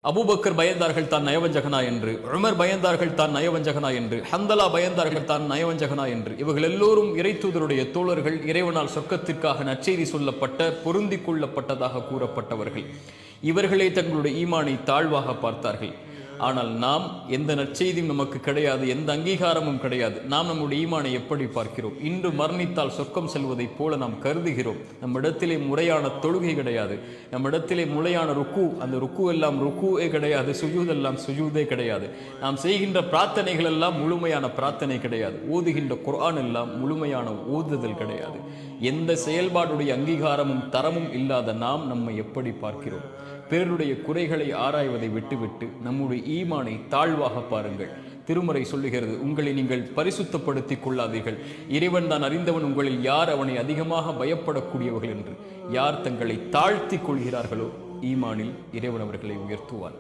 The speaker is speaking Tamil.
அபூபக்கர் பயந்தார்கள் தான் நயவஞ்சகனா என்று, உமர் பயந்தார்கள் தான் நயவஞ்சகனா என்று, ஹந்தலா பயந்தார்கள் தான் நயவஞ்சகனா என்று. இவர்கள் எல்லோரும் இறைத்தூதருடைய தோழர்கள், இறைவனால் சொர்க்கத்திற்காக நற்செய்தி சொல்லப்பட்ட பொருந்திக் கொள்ளப்பட்டதாக கூறப்பட்டவர்கள். இவர்களே தங்களுடைய ஈமானை தாழ்வாக பார்த்தார்கள். ஆனால் நாம் எந்த நற்செய்தியும் நமக்கு கிடையாது, எந்த அங்கீகாரமும் கிடையாது. நாம் நம்முடைய ஈமானை எப்படி பார்க்கிறோம்? இன்று மரணித்தால் சொர்க்கம் செல்வதைப் போல நாம் கருதுகிறோம். நம்மிடத்திலே முறையான தொழுகை கிடையாது, நம்மிடத்திலே முறையான ருக்கு, அந்த ருக்கு எல்லாம் ருக்குவே கிடையாது, சுஜூதெல்லாம் சுஜூதே கிடையாது. நாம் செய்கின்ற பிரார்த்தனைகள் எல்லாம் முழுமையான பிரார்த்தனை கிடையாது, ஓதுகின்ற குர்ஆன் எல்லாம் முழுமையான ஓதுதல் கிடையாது. எந்த செயல்பாடுடைய அங்கீகாரமும் தரமும் இல்லாத நாம் நம்மை எப்படி பார்க்கிறோம்? பிறருடைய குறைகளை ஆராய்வதை விட்டுவிட்டு நம்முடைய ஈமானை தாழ்வாக பாருங்கள். திருமறை சொல்லுகிறது, உங்களை நீங்கள் பரிசுத்தப்படுத்திக் கொள்ளாதீர்கள், இறைவன் தான் அறிந்தவன், உங்களில் யார் அவனை அதிகமாக பயப்படக்கூடியவர்கள் என்று. யார் தங்களை தாழ்த்தி கொள்கிறார்களோ ஈமானில் இறைவன் அவர்களை உயர்த்துவான்.